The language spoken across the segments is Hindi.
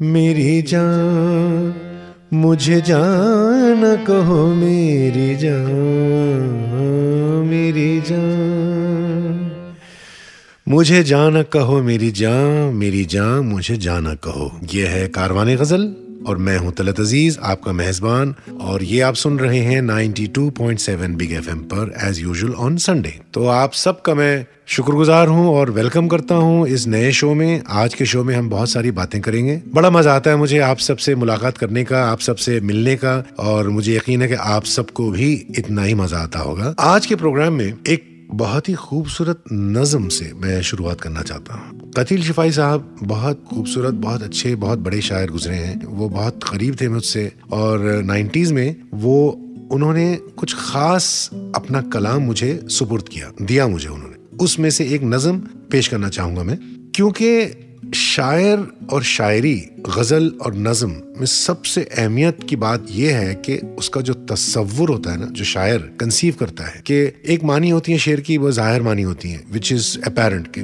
मेरी जान मुझे जान कहो, मेरी जान, मेरी जान मुझे जाना कहो, मेरी जान मुझे जाना कहो। ये है कारवाने गजल और मैं हूं तलत अजीज, आपका मेहजबान, और ये आप सुन रहे हैं 92.7 बिग एफएम पर एज यूजुअल ऑन संडे। तो आप सबका मैं शुक्रगुजार हूं और वेलकम करता हूं इस नए शो में। आज के शो में हम बहुत सारी बातें करेंगे। बड़ा मजा आता है मुझे आप सबसे मुलाकात करने का, आप सबसे मिलने का, और मुझे यकीन है कि आप सबको भी इतना ही मजा आता होगा। आज के प्रोग्राम में एक बहुत ही खूबसूरत नज़म से मैं शुरुआत करना चाहता हूँ। कतील शिफाई साहब बहुत खूबसूरत, बहुत अच्छे, बहुत बड़े शायर गुजरे हैं। वो बहुत करीब थे मुझसे और 90s में उन्होंने कुछ खास अपना कलाम मुझे सुपुर्द दिया मुझे उन्होंने। उसमें से एक नज़म पेश करना चाहूंगा मैं, क्योंकि शायर और शायरी, गजल और नज़म में सबसे अहमियत की बात यह है कि उसका जो तसव्वुर होता है ना, जो शायर कंसीव करता है, कि एक मानी होती है शेर की, वो जाहिर मानी होती है, विच इज अपेरेंट, कि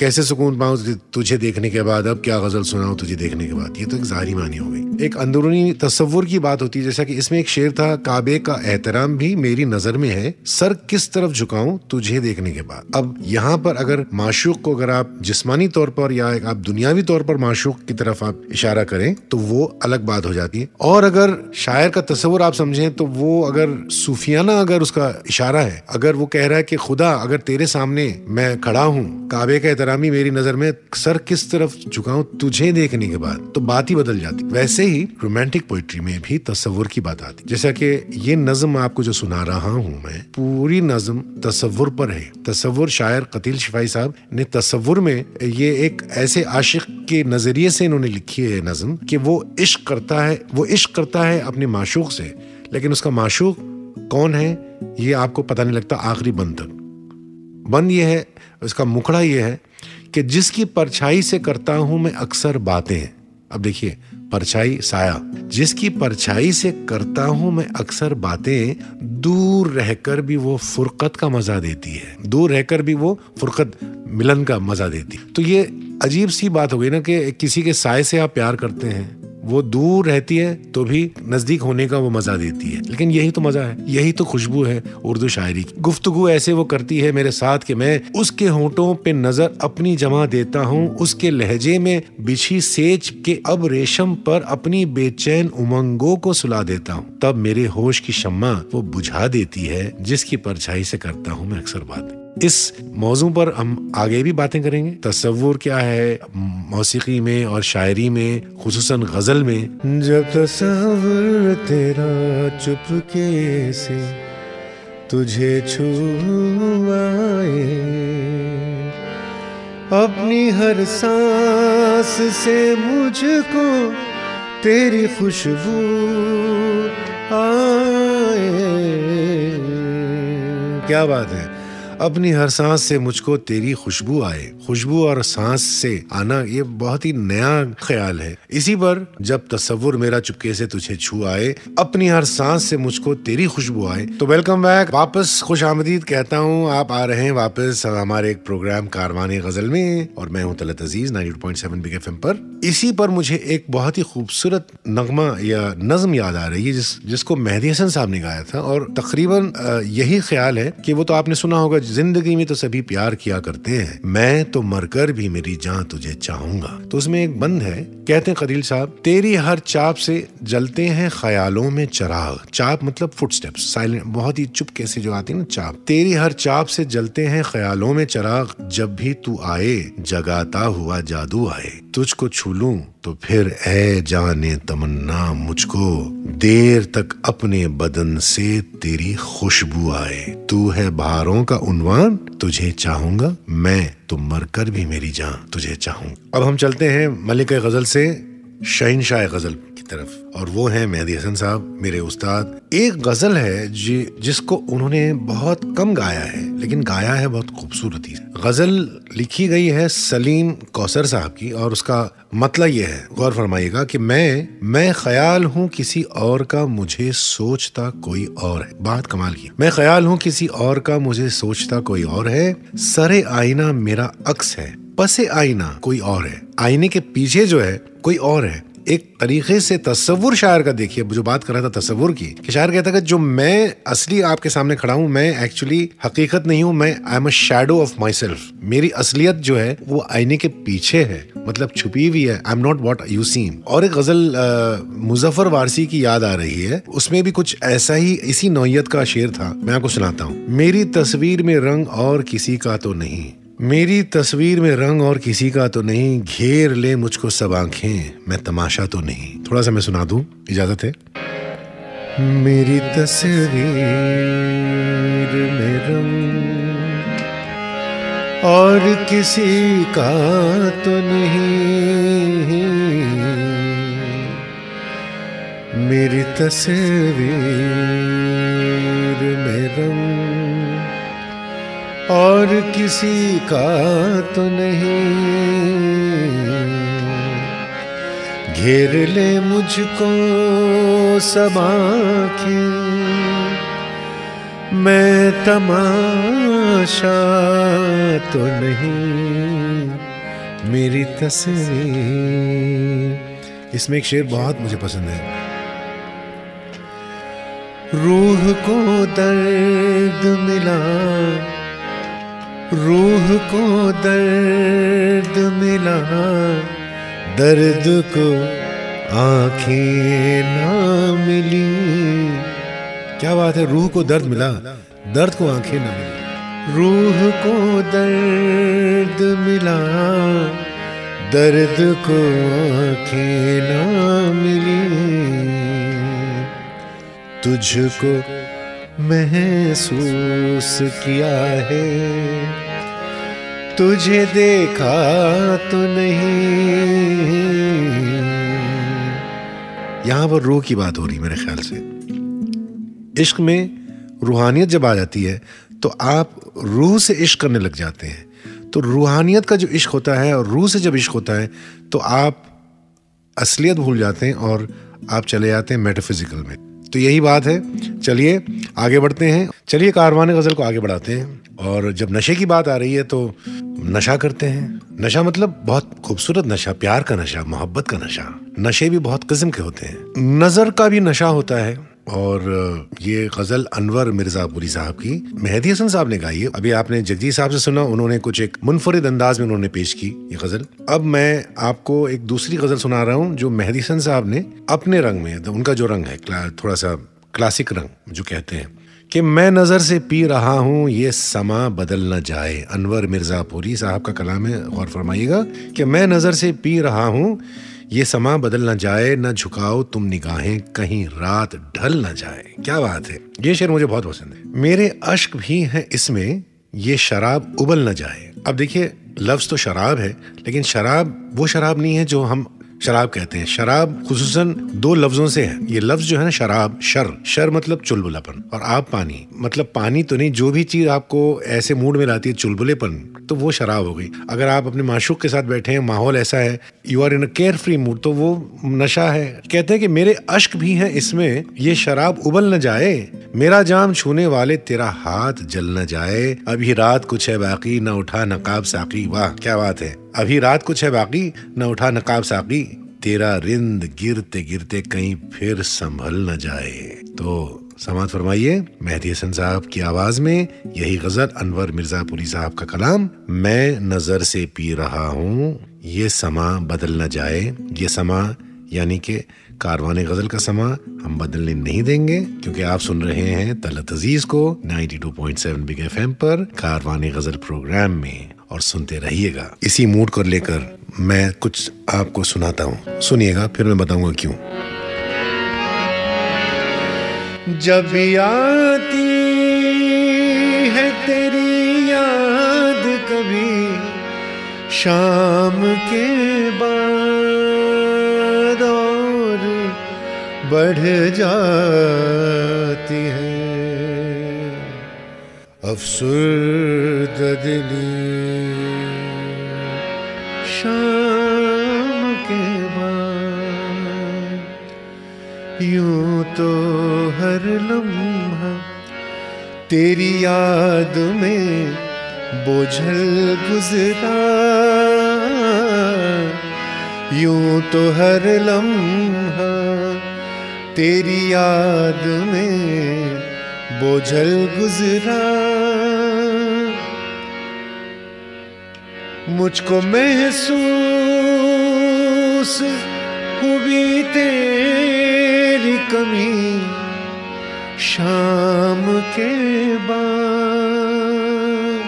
कैसे सुकून पाऊं तुझे देखने के बाद, अब क्या गजल सुनाऊं तुझे देखने के बाद। ये तो एक जाहिरी मानी हो गई। एक अंदरूनी तसव्वुर की बात होती है, जैसा कि इसमें एक शेर था, काबे का एहतराम भी मेरी नजर में है, सर किस तरफ झुकाऊं तुझे देखने के बाद। अब यहाँ पर अगर माशूक को अगर आप जिस्मानी तौर पर या आप दुनियावी तौर पर माशूक की तरफ आप इशारा करें तो वो अलग बात हो जाती है, और अगर शायर का तस्वुर आप समझें तो वो अगर सूफियाना अगर उसका इशारा है, अगर वो कह रहा है कि खुदा अगर तेरे सामने मैं खड़ा हूँ, काबे का एहतरामी मेरी नजर में, सर किस तरफ झुकाऊं तुझे देखने के बाद, तो बात ही बदल जाती। वैसे ही रोमांटिक पोइट्री में भी तस्वुर की बात आती, जैसा कि ये नज्म आपको जो सुना रहा हूँ मैं, पूरी नज्म तस्वुर पर है। तस्वुर शायर कतील शिफाई साहब ने तस्वुर में ये एक ऐसे आशिक के नजरिए से इन्होंने लिखी है नज्म कि वो इश्क करता है अपने माशूक से, लेकिन उसका माशूक कौन है ये आपको पता नहीं लगता आखिरी बंद तक। बंद ये है, उसका मुखड़ा ये है कि जिसकी परछाई से करता हूं मैं अक्सर बातें। अब देखिए, परछाई, साया, जिसकी परछाई से करता हूं मैं अक्सर बातें, दूर रहकर भी वो फुरकत का मजा देती है, दूर रहकर भी वो फुरकत, मिलन का मजा देती है। तो ये अजीब सी बात हो गई ना कि किसी के साए से आप प्यार करते हैं, वो दूर रहती है तो भी नजदीक होने का वो मजा देती है। लेकिन यही तो मजा है, यही तो खुशबू है उर्दू शायरी की। गुफ्तगू ऐसे वो करती है मेरे साथ कि मैं उसके होंठों पे नजर अपनी जमा देता हूँ, उसके लहजे में बिछी सेज के अब रेशम पर अपनी बेचैन उमंगों को सुला देता हूँ, तब मेरे होश की शम्मा वो बुझा देती है, जिसकी परछाई से करता हूँ मैं अक्सर बातें। इस मौजू पर हम आगे भी बातें करेंगे। तसव्वुर क्या है मौसीकी में और शायरी में, खुसूसन गजल में। जब तसव्वुर तेरा चुपके से तुझे छुआए, अपनी हर सांस से मुझको तेरी खुशबू आए। क्या बात है, अपनी हर सांस से मुझको तेरी खुशबू आए। खुशबू और सांस से आना, ये बहुत ही नया ख्याल है। इसी पर जब तस्वुर मेरा चुपके से तुझे छू आए, अपनी हर सांस से मुझको तेरी खुशबू आए। तो वेलकम बैक, वापस खुश आमदीद कहता हूँ। आप आ रहे हैं वापस हमारे एक प्रोग्राम कारवाने गजल में, और मैं हूँ तलत अजीज 92.7 बिग एफएम पर। इसी पर मुझे एक बहुत ही खूबसूरत नगमा या नज्म याद आ रही है, जिसको मेहदी हसन साहब ने गाया था, और तकरीबन यही ख्याल है कि वो तो आपने सुना होगा, जिंदगी में तो सभी प्यार किया करते हैं, मैं तो मरकर भी मेरी जान तुझे चाहूंगा। तो उसमें एक बंद है, कहते हैं कतील साहब, तेरी हर चाप से जलते हैं ख्यालों में चिराग। चाप मतलब फुटस्टेप्स, साइलेंट, बहुत ही चुपके से जो आती है ना चाप। तेरी हर चाप से जलते हैं ख्यालों में चिराग, जब भी तू आए जगाता हुआ जादू आए। तुझको छू लूं तो फिर ऐ जाने तमन्ना मुझको, देर तक अपने बदन से तेरी खुशबू आए। तू है बहारों का उन्वान, तुझे चाहूंगा मैं, तो मरकर भी मेरी जान तुझे चाहूं। अब हम चलते हैं मलिक गजल से शहंशाह गजल की तरफ, और वो है मेहदी हसन साहब, मेरे उस्ताद। एक गजल है जिसको उन्होंने बहुत कम गाया है, लेकिन गाया है बहुत खूबसूरती से। गजल लिखी गई है सलीम कौसर साहब की, और उसका मतलब ये है, गौर फरमाइएगा, कि मैं ख्याल हूँ किसी और का, मुझे सोचता कोई और है। बात कमाल की, मैं ख्याल हूँ किसी और का, मुझे सोचता कोई और है। सरे आईना मेरा अक्स है, पसे आईना कोई और है। आईने के पीछे जो है कोई और है। एक तरीके से तसव्वुर शायर का देखिए, जो बात कर रहा था तसव्वुर की, कि शायर कहता है कि जो मैं असली आपके सामने खड़ा हूं, मैं एक्चुअली हकीकत नहीं हूं, मैं I am a shadow of my self. मेरी असलियत जो है वो आईने के पीछे है, मतलब छुपी हुई है। I am not what you seem. और एक गजल मुजफ्फर वारसी की याद आ रही है, उसमें भी कुछ ऐसा ही इसी नौयत का शेर था, मैं आपको सुनाता हूँ। मेरी तस्वीर में रंग और किसी का तो नहीं, मेरी तस्वीर में रंग और किसी का तो नहीं, घेर ले मुझको सब आंखें, मैं तमाशा तो नहीं। थोड़ा सा मैं सुना दूं, इजाजत है। मेरी तस्वीर में रंग और किसी का तो नहीं, मेरी तस्वीर में रंग और किसी का तो नहीं, घेर ले मुझको सब आँखें, मैं तमाशा तो नहीं, मेरी तस्वीर। इसमें एक शेर बहुत मुझे पसंद है। रूह को दर्द मिला, रूह को दर्द मिला, दर्द को आंखें ना मिली। क्या बात है, रूह को दर्द मिला, दर्द को आंखें ना मिली। रूह को दर्द मिला, दर्द को आंखें ना मिली, तुझको महसूस किया है, तुझे देखा तो नहीं। यहां पर रूह की बात हो रही मेरे ख्याल से। इश्क में रूहानियत जब आ जाती है तो आप रूह से इश्क करने लग जाते हैं। तो रूहानियत का जो इश्क होता है और रूह से जब इश्क होता है तो आप असलियत भूल जाते हैं और आप चले जाते हैं मेटाफिजिकल में। तो यही बात है। चलिए आगे बढ़ते हैं, चलिए कारवाने गजल को आगे बढ़ाते हैं। और जब नशे की बात आ रही है तो नशा करते हैं। नशा मतलब बहुत खूबसूरत नशा, प्यार का नशा, मोहब्बत का नशा। नशे भी बहुत किस्म के होते हैं। नजर का भी नशा होता है। और ये गजल अनवर मिर्जापुरी साहब की मेहदी हसन साहब ने गाई है। अभी आपने जगजीत साहब से सुना, उन्होंने कुछ एक मुनफरिद अंदाज में उन्होंने पेश की ये गजल। अब मैं आपको एक दूसरी गजल सुना रहा हूँ जो मेहदी हसन साहब ने अपने रंग में, तो उनका जो रंग है थोड़ा सा क्लासिक रंग जो कहते हैं, कि मैं नजर से पी रहा हूँ ये समा बदल न जाए। अनवर मिर्जापुरी साहब का कलाम है, गौर फरमाइएगा कि मैं नजर से पी रहा हूँ ये समा बदल न जाए, न झुकाओ तुम निगाहें कहीं रात ढल न जाए। क्या बात है, ये शेर मुझे बहुत पसंद है। मेरे अश्क भी हैं इसमें ये शराब उबल न जाए। अब देखिए लफ्ज तो शराब है, लेकिन शराब वो शराब नहीं है जो हम शराब कहते हैं। शराब खुसूसन दो लफ्जों से है। ये लफ्ज जो है ना शराब, शर मतलब चुलबुलापन, और आप पानी मतलब पानी तो नहीं, जो भी चीज आपको ऐसे मूड में लाती है चुलबुलेपन, तो वो शराब हो गई। अगर आप अपने माशूक के साथ बैठे हैं, माहौल ऐसा है, you are in a care free mood, तो वो नशा है। कहते हैं कि मेरे अश्क भी हैं इसमें ये शराब उबल न जाए, मेरा जाम छूने वाले तेरा हाथ जल न जाए, अभी रात कुछ है बाकी न उठा नकाब साकी। वाह क्या बात है, अभी रात कुछ है बाकी न उठा नकाब साकी, तेरा रिंद गिरते गिरते कहीं फिर संभल न जाए। तो समात फरमाइए मेहदी हसन साहब की आवाज में यही गजल, अनवर मिर्जापुरी साहब का कलाम। मैं नजर से पी रहा हूँ ये समा बदल न जाए। ये समा यानी कि कारवाने गजल का समा हम बदलने नहीं देंगे, क्योंकि आप सुन रहे हैं तलत अजीज को 92.7 बिग एफएम पर कारवाने गजल प्रोग्राम में, और सुनते रहिएगा। इसी मूड को लेकर मैं कुछ आपको सुनाता हूँ, सुनिएगा फिर मैं बताऊंगा क्यों। जब आती है तेरी याद कभी शाम के बाद और बढ़ जाती है अफसुर्दा दिली, शाम के बाद यूं तो हर लम्हा तेरी याद में बोझल गुजरा, यूं तो हर लम्हा तेरी याद में बोझल गुजरा, मुझको महसूस हुई तेरी कमी शाम के बाद,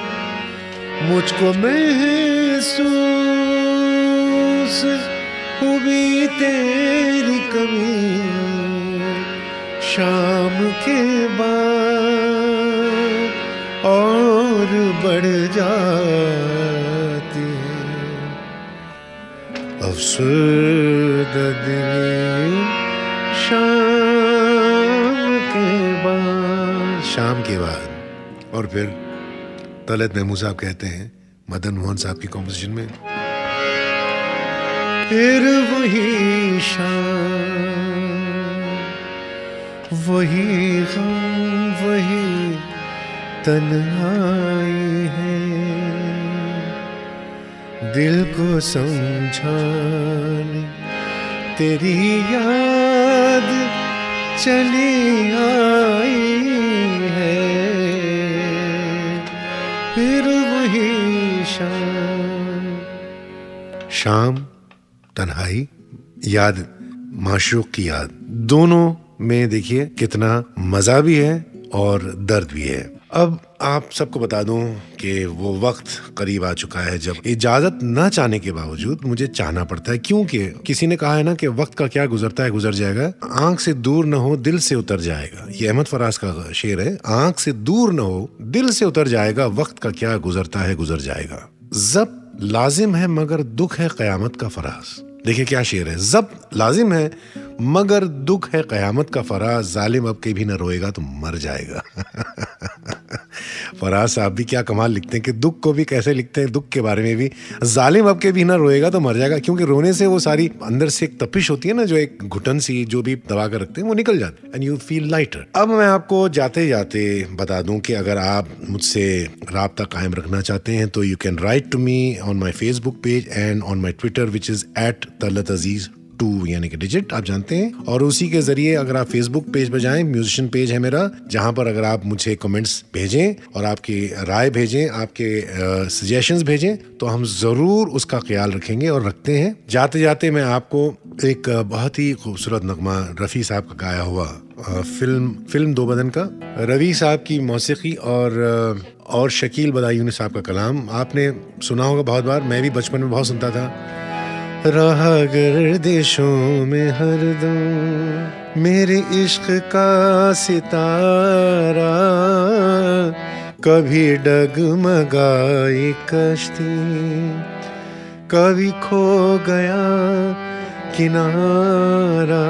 मुझको महसूस हुई तेरी कमी शाम के बाद, और बढ़ जाती है अफसरदा दिली शाम के बाद। शाम के बाद। और फिर तलत महमूद साहब कहते हैं मदन मोहन साहब की कॉम्पोजिशन में, फिर वही शाम, वही गम, वही तन्हाई है, दिल को समझाने तेरी याद चली आई है, फिर वही शाम। शाम, तन्हाई, याद, माशूक की याद, दोनों में देखिए कितना मजा भी है और दर्द भी है। अब आप सबको बता दूं कि वो वक्त करीब आ चुका है जब इजाजत न चाहने के बावजूद मुझे चाहना पड़ता है, क्योंकि किसी ने कहा है ना कि वक्त का क्या गुजरता है गुजर जाएगा, आंख से दूर न हो दिल से उतर जाएगा। ये अहमद फराज का शेर है, आंख से दूर न हो दिल से उतर जाएगा, वक्त का क्या गुजरता है गुजर जाएगा। जब लाजिम है मगर दुख है कयामत का फराज। देखिए क्या शेर है, जब लाजिम है मगर दुख है कयामत का फराज, जालिम अब कभी न रोएगा तो मर जाएगा। फराज साहब भी क्या कमाल लिखते हैं कि दुख को भी कैसे लिखते हैं, दुख के बारे में भी, जालिम अब के भी ना रोएगा तो मर जाएगा, क्योंकि रोने से वो सारी अंदर से एक तपिश होती है ना, जो एक घुटन सी जो भी दबा कर रखते हैं वो निकल जाती है एंड यू फील लाइटर। अब मैं आपको जाते जाते बता दूं कि अगर आप मुझसे राब्ता कायम रखना चाहते हैं तो you can write to me on my Facebook page and on my Twitter which is @तलतअजीज 2 यानी कि डिजिट, आप जानते हैं। और उसी के जरिए अगर आप फेसबुक पेज पर जाएं, म्यूजिशियन पेज है मेरा, जहां पर अगर आप मुझे कमेंट्स भेजें और आपकी राय भेजें, आपके सजेशंस भेजें, तो हम जरूर उसका ख्याल रखेंगे और रखते हैं। जाते जाते मैं आपको एक बहुत ही खूबसूरत नगमा रफ़ी साहब का गाया हुआ फिल्म दो बदन का, रवि साहब की मौसीकी और शकील बदायूनी साहब का कलाम आपने सुना होगा बहुत बार, मैं भी बचपन में बहुत सुनता था। रहा गर्दिशों में हरदम मेरे इश्क का सितारा, कभी डगमगाई कश्ती, कभी खो गया किनारा,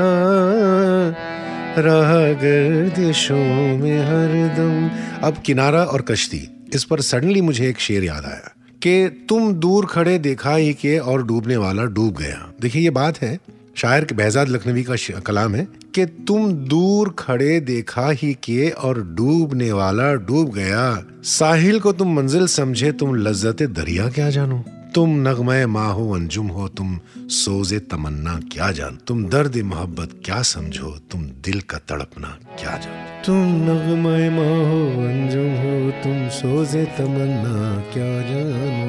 रहा गर्दिशों में हरदम। अब किनारा और कश्ती, इस पर सडनली मुझे एक शेर याद आया कि तुम दूर खड़े देखा ही के और डूबने वाला डूब गया। देखिए ये बात है, शायर के behzad लखनवी का कलाम है कि तुम दूर खड़े देखा ही के और डूबने वाला डूब गया, साहिल को तुम मंजिल समझे तुम लज्जते दरिया क्या जानो, तुम नगमे माँ हो अंजुम हो तुम सोजे तमन्ना क्या जान, तुम दर्द मोहब्बत क्या समझो तुम दिल का तड़पना क्या जान, तुम नगमे माँ हो अंजुम हो तुम सोजे तमन्ना क्या जानो,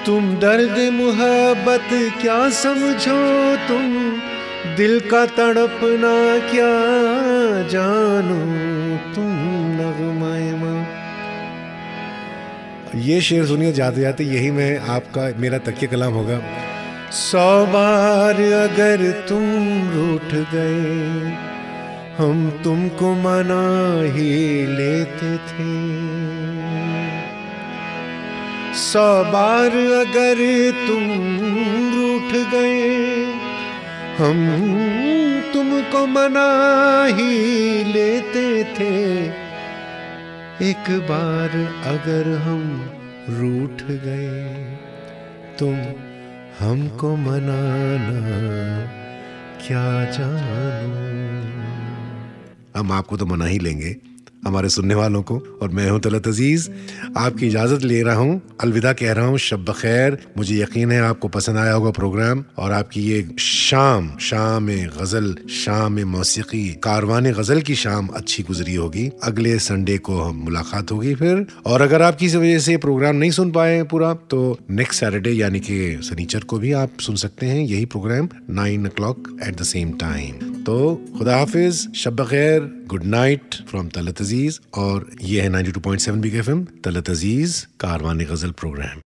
तुम दर्द मोहब्बत क्या समझो तुम दिल का तड़पना क्या जानो, तुम नगमे माँ। ये शेर सुनिए जाते जाते, यही मैं आपका मेरा तकिया कलाम होगा। 100 बार अगर तुम रूठ गए हम तुमको मना ही लेते थे, 100 बार अगर तुम रूठ गए हम तुमको मना ही लेते थे, एक बार अगर हम रूठ गए तुम हमको मनाना क्या जानो। हम आपको तो मना ही लेंगे, हमारे सुनने वालों को। और मैं हूं तलत अजीज, आपकी इजाजत ले रहा हूं, अलविदा कह रहा हूं, शब बखैर। मुझे यकीन है आपको पसंद आया होगा प्रोग्राम, और आपकी ये शाम गजल, शाम मौसीकी, कारवान गजल की शाम अच्छी गुजरी होगी। अगले संडे को हम मुलाकात होगी फिर। और अगर आप किसी वजह से प्रोग्राम नहीं सुन पाए पूरा, तो नेक्स्ट सैटरडे यानी कि शनिचर को भी आप सुन सकते हैं यही programme 9 o'clock at the same time. तो खुदा हाफिज, शब बखैर, good night from Talat Aziz. और ये है 92.7 big FM Talat Aziz Karwan ghazal programme.